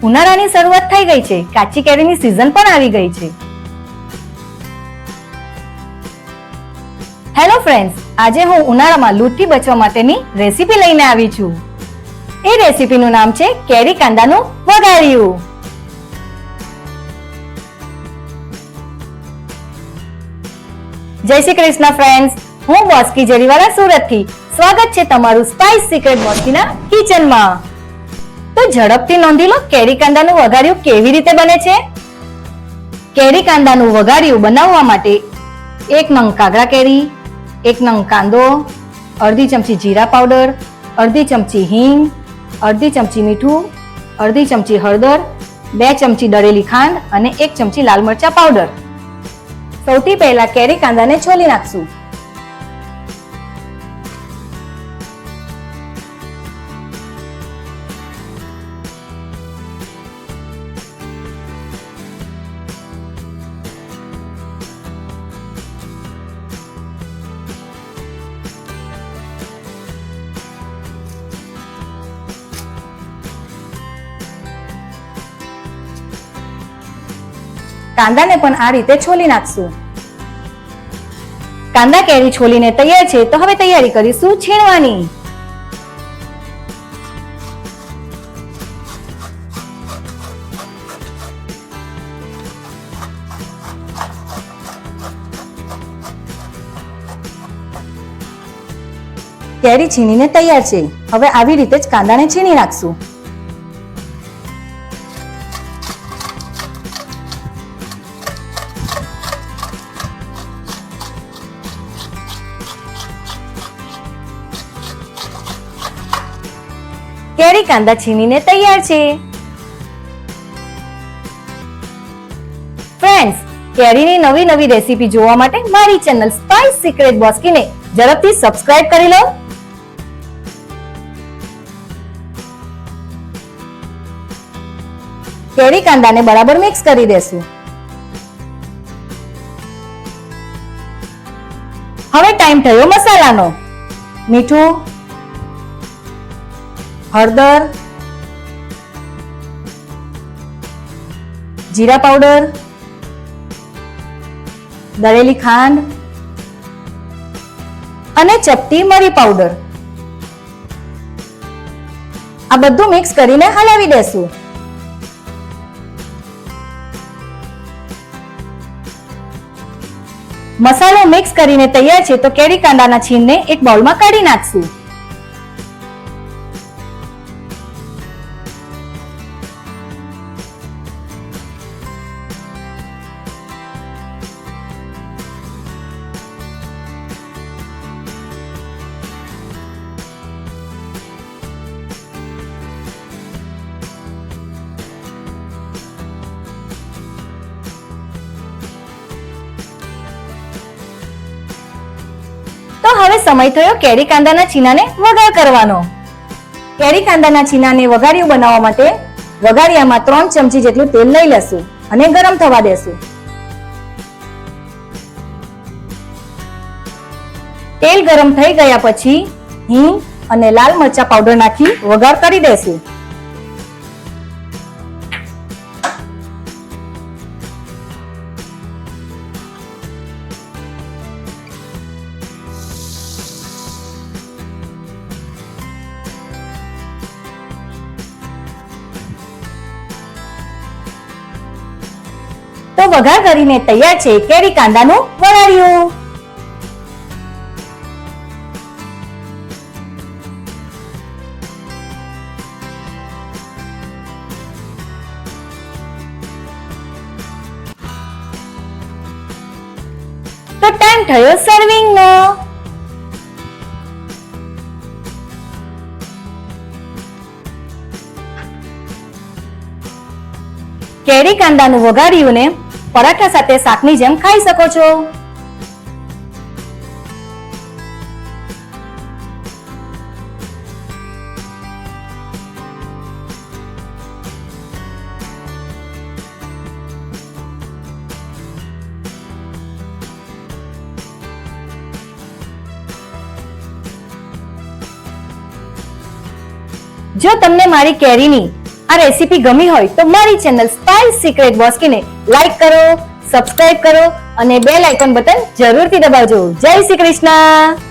ઉનાળાની શરૂઆત થઈ ગઈ છે. કાચી કેરીની સીઝન પણ આવી ગઈ છે. હેલો ફ્રેન્ડ્સ, આજે હું ઉનાળામાં લૂથી બચવા માટેની રેસીપી લઈને આવી છું. એ રેસીપીનું નામ છે કેરી કાંદાનું વઘારિયું. જય શ્રી કૃષ્ણ ફ્રેન્ડ્સ, હું બોસ્કી જરીવાલા સુરતથી. સ્વાગત છે તમારું સ્પાઇસ સિક્રેટ બોસ્કીના કિચનમાં. તો ઝડપથી નોંધી લો કેરી કાંદાનું વઘારિયું કેવી રીતે બને છે. કેરી કાંદાનું વઘારિયું બનાવવા માટે 1 નંગ કાગડા કેરી, 1 નંગ કાંદો, અડધી ચમચી જીરા પાવડર, અડધી ચમચી હિંગ, અડધી ચમચી મીઠું, અડધી ચમચી હળદર, 2 ચમચી દળેલી ખાંડ અને 1 ચમચી લાલ મરચા પાવડર. સૌથી પહેલા કેરી કાંદાને છોલી નાખશું. કાંદાને પણ આ રીતે છોલી નાખશું. કાંદા કેરી છોલીને તૈયાર છે. તો હવે તૈયારી કરીશું છીણવાની. કેરી છીણીને તૈયાર છે. હવે આવી રીતે જ કાંદાને છીણી નાખશું. કેરી કાંદા છીણીને તૈયાર છે. ફ્રેન્ડ્સ, કેરીની નવી નવી રેસીપી જોવા માટે મારી ચેનલ સ્પાઇસ સિક્રેટ બોસ્કીને ઝડપથી સબસ્ક્રાઇબ કરી લો. કેરી કાંદાને બરાબર મિક્સ કરી દેશું. હવે ટાઈમ થયો મસાલાનો. મીઠું, હળદર, જીરા પાવડર, દળેલી ખાંડ અને ચપટી મરી પાવડર. આ બધું મિક્સ કરીને હલાવી દેશું. મસાલો મિક્સ કરીને તૈયાર છે. તો કેરી કાંદાના છીણને એક બાઉલમાં કાઢી નાખશું. તો હવે સમય થયો કેરી કાંદાના છીણાને વઘાર કરવાનો. કેરી કાંદાના છીણાને વઘારિયું બનાવવા માટે વઘારિયામાં 3 ચમચી જેટલું તેલ લઈ લેશું અને ગરમ થવા દેશું. તેલ ગરમ થઈ ગયા પછી હિંગ અને લાલ મરચા પાવડર નાખી વઘાર કરી દેશું. તો વઘાર કરીને તૈયાર છે કેરી કાંદાનું વઘારિયું. તો ટાઈમ થયો સર્વિંગનો. કેરી કાંદાનું વઘારિયું ને પરાઠા સાથે શાકની જેમ ખાઈ શકો છો. જો તમને મારી કેરીની આ રેસીપી ગમી હોય તો મારી ચેનલ સ્પાઇસ સિક્રેટ વોસ્કીને લાઈક કરો, સબસ્ક્રાઇબ કરો અને બેલ આઇકોન બટન જરૂરથી દબાવજો. જય શ્રી કૃષ્ણ.